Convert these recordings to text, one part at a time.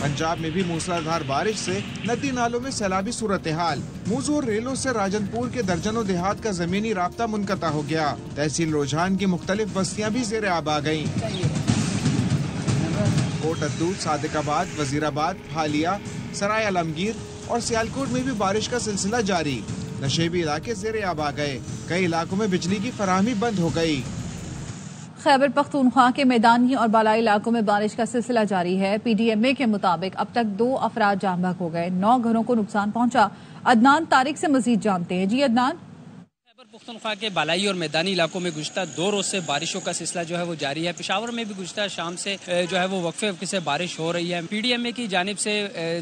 پنجاب میں بھی موسلادھار بارش سے ندی نالوں میں سیلابی صورتحال. موضوع اور ریلوں سے راجن پور کے درجنوں دیہات کا زمینی رابطہ منقطع ہو گیا. تحصیل رجحان کی مختلف بستیاں بھی زیر آب آ گئیں. کوٹ ادود، صادق آباد، وزیر آباد، حالیہ، سرائے عالمگیر اور سیالکوٹ میں بھی بارش کا سلسلہ جاری. نشیبی علاقے زیر آب آ گئے. کئی علاقوں میں بجلی کی فراہمی بند ہو گئی. خیبر پختونخوا کے میدانی اور بالائی علاقوں میں بارش کا سلسلہ جاری ہے. پی ڈی ایم اے کے مطابق اب تک 2 افراد جاں بحق ہو گئے، 9 گھروں کو نقصان پہنچا. عدنان طارق سے مزید جانتے ہیں. جی عدنان. خیبر پختونخوا کے بالائی اور میدانی علاقوں میں گزشتہ 2 روز سے بارشوں کا سلسلہ جو ہے وہ جاری ہے. پشاور میں بھی گزشتہ شام سے جو ہے وہ وقفے وقفے سے بارش ہو رہی ہے. پی ڈی ایم اے کی جانب سے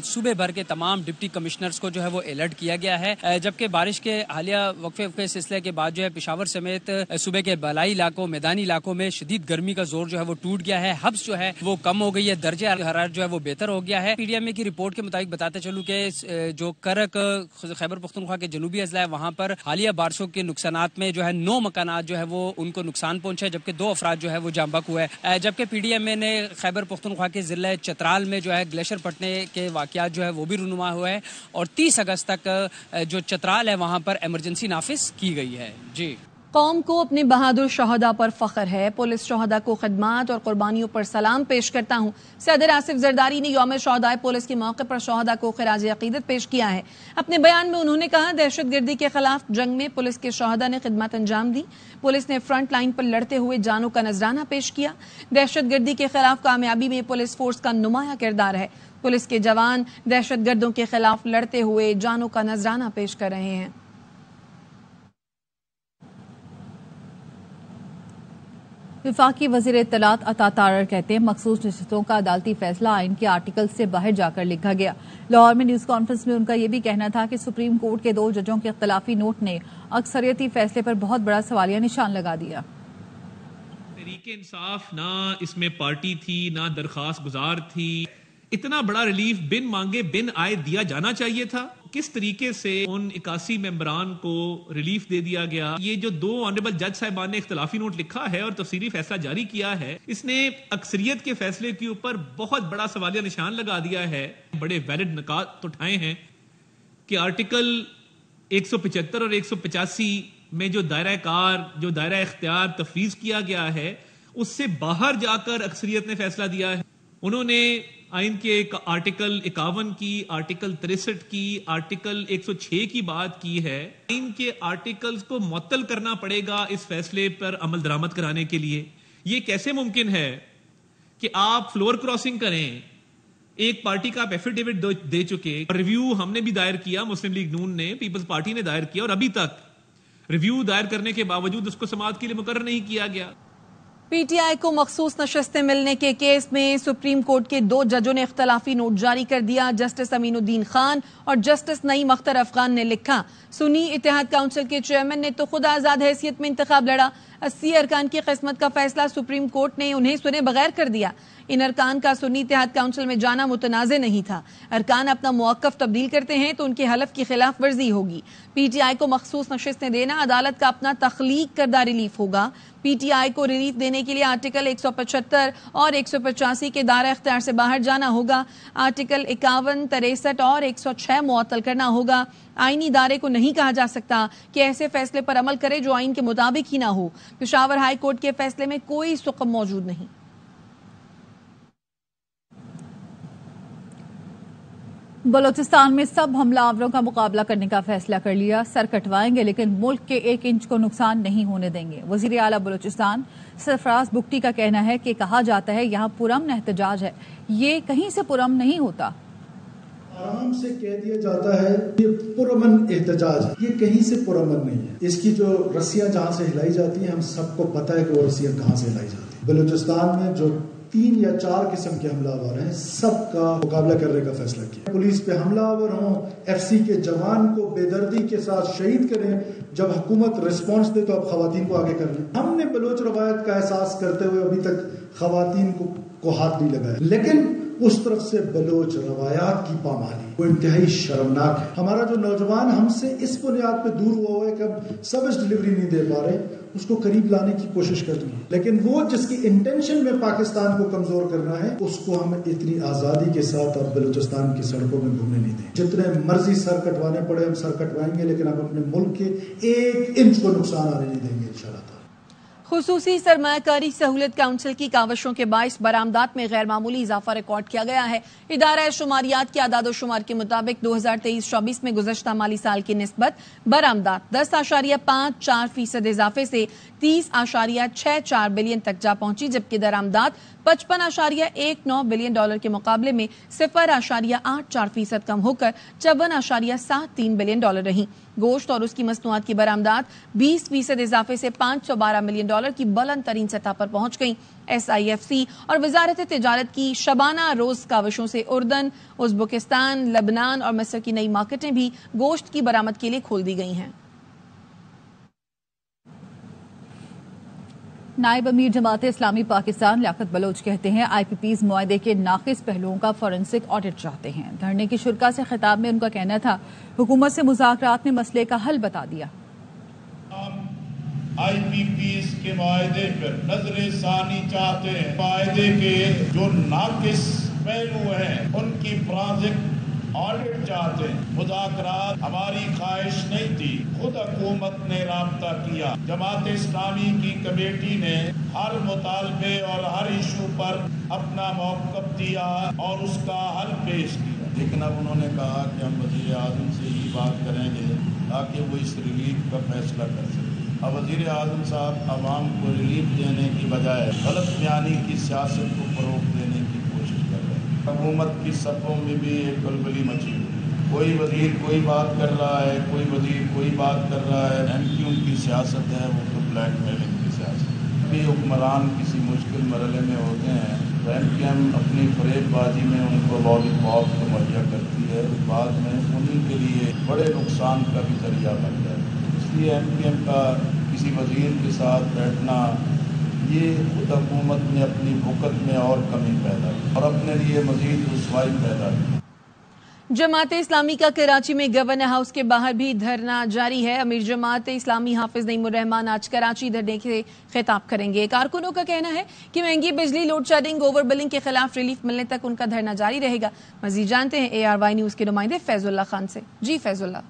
صوبے بھر کے تمام ڈپٹی کمشنرز کو جو ہے وہ الرٹ کیا گیا ہے، جبکہ بارش کے حالیہ وقفے وقفے سلسلے کے بعد جو ہے پشاور سمیت صوبے کے بالائی علاقوں میدانی علاقوں میں شدید گرمی کا زور جو ہے وہ ٹوٹ گیا ہے. حبس جو ہے وہ کم ہو گئی ہے، درجہ حرارت جو ہے وہ بہتر ہو گیا ہے. پی ڈی ایم اے کی رپورٹ کے مطابق بتاتے چلوں کہ جو کرک خیبر پختونخوا کے جنوبی اضلاع ہے وہاں پر حالیہ بارشوں کے نقصانات میں جو ہے 9 مکانات جو ہے وہ ان کو نقصان پہنچے، جبکہ 2 افراد جو ہے وہ جاں بحق ہوئے. جبکہ پی ڈی ایم اے نے خیبر پختونخوا کے ضلع چترال میں جو ہے گلیشر پھٹنے کے واقعات جو ہے وہ بھی رونما ہوئے ہیں اور 30 اگست تک جو چترال ہے وہاں پر ایمرجنسی نافذ کی گئی ہے. جی. قوم کو اپنے بہادر شہداء پر فخر ہے. پولیس شہداء کو خدمات اور قربانیوں پر سلام پیش کرتا ہوں. صدر آصف زرداری نے یوم شہداء پولیس کے موقع پر شہداء کو خراج عقیدت پیش کیا ہے. اپنے بیان میں انہوں نے کہا دہشت گردی کے خلاف جنگ میں پولیس کے شہداء نے خدمات انجام دی. پولیس نے فرنٹ لائن پر لڑتے ہوئے جانوں کا نذرانہ پیش کیا. دہشت گردی کے خلاف کامیابی میں پولیس فورس کا نمایاں کردار ہے. پولیس کے جوان دہشت گردوں کے خلاف لڑتے ہوئے جانوں کا نذرانہ پیش کر رہے ہیں. وفاقی وزیر اطلاعات عطا تارڑ کہتے ہیں مخصوص نشستوں کا عدالتی فیصلہ آئین کے آرٹیکل سے باہر جا کر لکھا گیا. لاہور میں نیوز کانفرنس میں ان کا یہ بھی کہنا تھا کہ سپریم کورٹ کے 2 ججوں کے اختلافی نوٹ نے اکثریتی فیصلے پر بہت بڑا سوالیہ نشان لگا دیا. تحریک انصاف نہ اس میں پارٹی تھی نہ درخواست گزار تھی. اتنا بڑا ریلیف بن مانگے بن آئے دیا جانا چاہیے تھا. کس طریقے سے ان 81 ممبران کو ریلیف دے دیا گیا. یہ جو 2 آنریبل جج صاحبان نے اختلافی نوٹ لکھا ہے اور تفصیلی فیصلہ جاری کیا ہے، اس نے اکثریت کے فیصلے کے اوپر بہت بڑا سوالیہ نشان لگا دیا ہے. بڑے ویلڈ نکات اٹھائے ہیں کہ آرٹیکل 175 اور 185 میں جو دائرہ کار جو دائرہ اختیار تفویض کیا گیا ہے اس سے باہر جا کر اکثریت نے فیصلہ دیا ہے. انہوں نے آئین کے آرٹیکل 51 کی، آرٹیکل 63 کی، آرٹیکل 106 کی بات کی ہے. آئین کے آرٹیکلز کو معطل کرنا پڑے گا اس فیصلے پر عمل درآمد کرانے کے لیے. یہ کیسے ممکن ہے کہ آپ فلور کراسنگ کریں؟ ایک پارٹی کا آپ ایفیڈیوٹ دے چکے، ریویو ہم نے بھی دائر کیا، مسلم لیگ نون نے، پیپلز پارٹی نے دائر کیا، اور ابھی تک ریویو دائر کرنے کے باوجود اس کو سماعت کے لیے مقرر نہیں کیا گیا. پی ٹی آئی کو مخصوص نشستیں ملنے کے کیس میں سپریم کورٹ کے 2 ججوں نے اختلافی نوٹ جاری کر دیا. جسٹس امین الدین خان اور جسٹس نعیم اختر افغان نے لکھا سنی اتحاد کونسل کے چیئرمین نے تو خود آزاد حیثیت میں انتخاب لڑا. 80 ارکان کی قسمت کا فیصلہ سپریم کورٹ نے انہیں سنے بغیر کر دیا. ان ارکان کا سنی اتحاد کونسل میں جانا متنازع نہیں تھا. ارکان اپنا موقف تبدیل کرتے ہیں تو ان کے حلف کی خلاف ورزی ہوگی. پی ٹی آئی کو مخصوص نشستیں دینا عدالت کا اپنا تخلیق کردہ ریلیف ہوگا. پی ٹی آئی کو ریلیف دینے کے لیے آرٹیکل 175 اور 185 کے دائرہ اختیار سے باہر جانا ہوگا. آرٹیکل 51، 63 اور 106 معطل کرنا ہوگا. آئینی ادارے کو نہیں کہا جا سکتا کہ ایسے فیصلے پر عمل کرے جو آئین کے مطابق ہی نہ ہو. پشاور ہائی کورٹ کے فیصلے میں کوئی سقم موجود نہیں. بلوچستان میں سب حملہ آوروں کا مقابلہ کرنے کا فیصلہ کر لیا. سر کٹوائیں گے لیکن ملک کے 1 انچ کو نقصان نہیں ہونے دیں گے. وزیر اعلیٰ بلوچستان سرفراز بگٹی کا کہنا ہے کہ کہا جاتا ہے یہاں پرامن احتجاج ہے، یہ کہیں سے پرامن نہیں ہوتا. آرام سے کہہ دیا جاتا ہے یہ پرامن احتجاج ہے، یہ کہیں سے پرامن نہیں ہے. اس کی جو رسیاں جہاں سے ہلائی جاتی ہیں ہم سب کو پتہ ہے کہ وہ رسیاں کہاں سے ہلائی جاتی ہیں. بلوچستان میں جو 3 یا 4 قسم کے حملہ آور ہیں سب کا مقابلہ کرنے کا فیصلہ کیا. پولیس پہ حملہ آور ہوں، ایف سی کے جوان کو بے دردی کے ساتھ شہید کریں، جب حکومت رسپانس دے تو اب خواتین کو آگے کر لیں. ہم نے بلوچ روایت کا احساس کرتے ہوئے ابھی تک خواتین کو ہاتھ نہیں لگایا، لیکن اس طرف سے بلوچ روایات کی پامالی وہ انتہائی شرمناک ہے. ہمارا جو نوجوان ہم سے اس بنیاد پہ دور ہوا ہے کہ اب سروس ڈلیوری نہیں دے پا رہے, اس کو قریب لانے کی کوشش کرنی ہے, لیکن وہ جس کی انٹینشن میں پاکستان کو کمزور کرنا ہے اس کو ہم اتنی آزادی کے ساتھ اب بلوچستان کی سڑکوں میں گھومنے نہیں دیں. جتنے مرضی سر کٹوانے پڑے ہم سر کٹوائیں گے, لیکن ہم اپنے ملک کے 1 انچ کو نقصان آنے نہیں دیں گے انشاءاللہ. خصوصی سرمایہ کاری سہولت کونسل کی کاوشوں کے باعث برآمدات میں غیر معمولی اضافہ ریکارڈ کیا گیا ہے. ادارہ شماریات کے اعداد و شمار کے مطابق 2023-24 میں گزشتہ مالی سال کی نسبت برآمدات 10.54% اضافے سے 30.64 بلین تک جا پہنچی, جبکہ درآمدات 55.19 بلین ڈالر کے مقابلے میں 0.84% کم ہو کر 54.73 بلین ڈالر رہیں. گوشت اور اس کی مصنوعات کی برآمدات 20% اضافے سے 512 ملین ڈالر کی بلند ترین سطح پر پہنچ گئیں. SIFC اور وزارت تجارت کی شبانہ روز کاوشوں سے اردن, ازبکستان, لبنان اور مصر کی نئی مارکیٹیں بھی گوشت کی برآمد کے لیے کھول دی گئی ہیں. نائب امیر جماعت اسلامی پاکستان لیاقت بلوچ کہتے ہیں IPP's معاہدے کے ناقص پہلوؤں کا فورنسک آڈٹ چاہتے ہیں. دھرنے کی شرکا سے خطاب میں ان کا کہنا تھا حکومت سے مذاکرات میں مسئلے کا حل بتا دیا. IPP's کے معاہدے پر نظر ثانی چاہتے ہیں. معاہدے کے جو ناقص پہلو ہیں ان کی فورنسک آڈٹ چاہتے ہیں. مذاکرات ہماری خواہش نہیں تھی, خود حکومت نے رابطہ کیا. جماعت اسلامی کی کمیٹی نے ہر مطالبے اور ہر ایشو پر اپنا موقف دیا اور اس کا حل پیش کیا. لیکن اب انہوں نے کہا کہ ہم وزیر اعظم سے ہی بات کریں گے تاکہ وہ اس ریلیف کا فیصلہ کر سکیں. اب وزیر اعظم صاحب عوام کو ریلیف دینے کی بجائے غلط بیانی کی سیاست کو فروغ دینے کی کوشش کر رہے ہیں. حکومت کی صفوں میں بھی ایک گلبلی مچی ہوئی. کوئی وزیر کوئی بات کر رہا ہے, کوئی وزیر کوئی بات کر رہا ہے. MQ کی سیاست ہے وہ تو بلیک میلنگ کی سیاست. بھی حکمران کسی مشکل مرحلے میں ہوتے ہیں تو MQM اپنی فریب بازی میں ان کو لالی پاپ کو مہیا کرتی ہے, بعد میں انہی کے لیے بڑے نقصان کا بھی ذریعہ بن جائے. اس لیے MQM کا کسی وزیر کے ساتھ بیٹھنا یہ خود حکومت نے اپنی بھکت میں اور کمی پیدا کی اور اپنے لیے مزید رسوائی پیدا کی. جماعت اسلامی کا کراچی میں گورنر ہاؤس کے باہر بھی دھرنا جاری ہے. امیر جماعت اسلامی حافظ نعیم الرحمان آج کراچی دھرنے سے خطاب کریں گے. کارکنوں کا کہنا ہے کہ مہنگی بجلی, لوڈ شیڈنگ, اوور بلنگ کے خلاف ریلیف ملنے تک ان کا دھرنا جاری رہے گا. مزید جانتے ہیں ARY نیوز کے نمائندے فیض اللہ خان سے. جی فیض اللہ.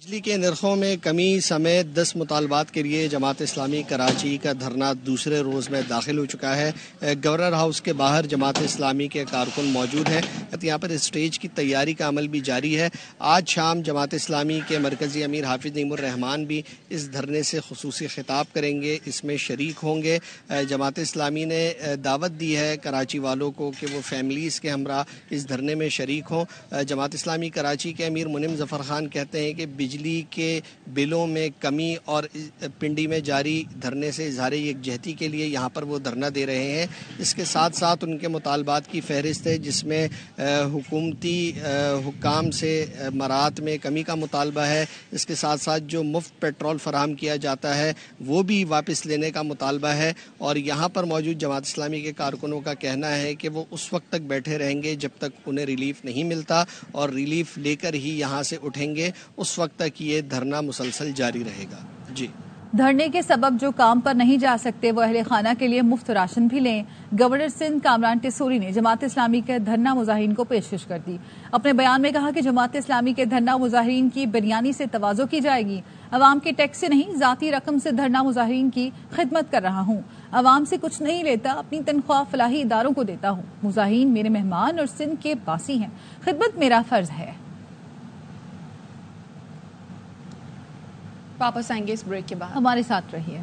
بجلی کے نرخوں میں کمی سمیت 10 مطالبات کے لیے جماعت اسلامی کراچی کا دھرنا دوسرے روز میں داخل ہو چکا ہے. گورنر ہاؤس کے باہر جماعت اسلامی کے کارکن موجود ہیں. یہاں پر اسٹیج کی تیاری کا عمل بھی جاری ہے. آج شام جماعت اسلامی کے مرکزی امیر حافظ نعیم الرحمان بھی اس دھرنے سے خصوصی خطاب کریں گے, اس میں شریک ہوں گے. جماعت اسلامی نے دعوت دی ہے کراچی والوں کو کہ وہ فیملیز کے ہمراہ اس دھرنے میں شریک ہوں. جماعت اسلامی کراچی کے امیر منم ظفر خان کہتے ہیں کہ بجلی کے بلوں میں کمی اور پنڈی میں جاری دھرنے سے اظہار یکجہتی کے لیے یہاں پر وہ دھرنا دے رہے ہیں. اس کے ساتھ ساتھ ان کے مطالبات کی فہرست ہے جس میں حکومتی حکام سے مراعات میں کمی کا مطالبہ ہے. اس کے ساتھ ساتھ جو مفت پیٹرول فراہم کیا جاتا ہے وہ بھی واپس لینے کا مطالبہ ہے. اور یہاں پر موجود جماعت اسلامی کے کارکنوں کا کہنا ہے کہ وہ اس وقت تک بیٹھے رہیں گے جب تک انہیں ریلیف نہیں ملتا, اور ریلیف لے کر ہی یہاں سے اٹھیں گے. اس وقت تک یہ دھرنا مسلسل جاری رہے گا. جی. دھرنے کے سبب جو کام پر نہیں جا سکتے وہ اہل خانہ کے لیے مفت راشن بھی لیں. گورنر سندھ کامران ٹیسوری نے جماعت اسلامی کے دھرنا مظاہرین کو پیشکش کر دی. اپنے بیان میں کہا کہ جماعت اسلامی کے دھرنا مظاہرین کی بریانی سے تواضع کی جائے گی. عوام کے ٹیکس سے نہیں, ذاتی رقم سے دھرنا مظاہرین کی خدمت کر رہا ہوں. عوام سے کچھ نہیں لیتا, اپنی تنخواہ فلاحی اداروں کو دیتا ہوں. مظاہرین میرے مہمان اور سندھ کے باسی ہیں. خدمت میرا فرض ہے. واپس آئیں گے اس بریک کے بعد, ہمارے ساتھ رہیے.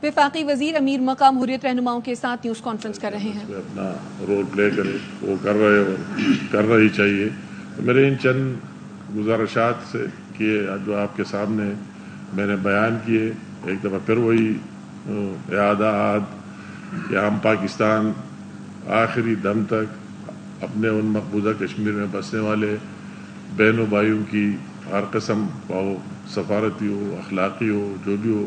وفاقی وزیر امیر مقام حریت رہنماؤں کے ساتھ نیوز کانفرنس کر رہے ہیں. اپنا رول پلے کرے, وہ کر رہے اور کرنا ہی چاہیے. میرے ان چند گزارشات سے کیے جو آپ کے سامنے میں نے بیان کیے, ایک دفعہ پھر وہی اعادہ کہ ہم پاکستان آخری دم تک اپنے ان مقبوضہ کشمیر میں بسنے والے بہنوں بھائیوں کی ہر قسم ہو, سفارتی ہو, اخلاقی ہو, جو بھی ہو,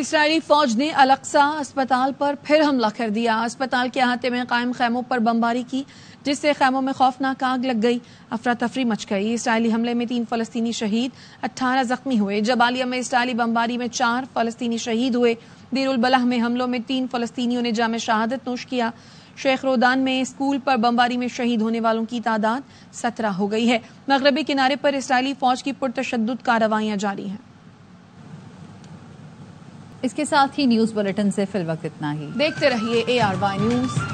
اسرائیلی فوج نے الاقصی اسپتال پر پھر حملہ کر دیا. اسپتال کے احاطے میں قائم خیموں پر بمباری کی جس سے خیموں میں خوفناک آگ لگ گئی. افراتفری مچ گئی. اسرائیلی حملے میں 3 فلسطینی شہید 18 زخمی ہوئے. جبالیہ میں اسرائیلی بمباری میں 4 فلسطینی شہید ہوئے. دیر البلح میں حملوں میں 3 فلسطینیوں نے جام شہادت نوش کیا. شیخ رودان میں اسکول پر بمباری میں شہید ہونے والوں کی تعداد 17 ہو گئی ہے. مغربی کنارے پر اسرائیلی فوج کی پرتشدد کارروائیاں جاری ہیں. اس کے ساتھ ہی نیوز بلیٹن سے فی الوقت اتنا ہی. دیکھتے رہیے ARY نیوز.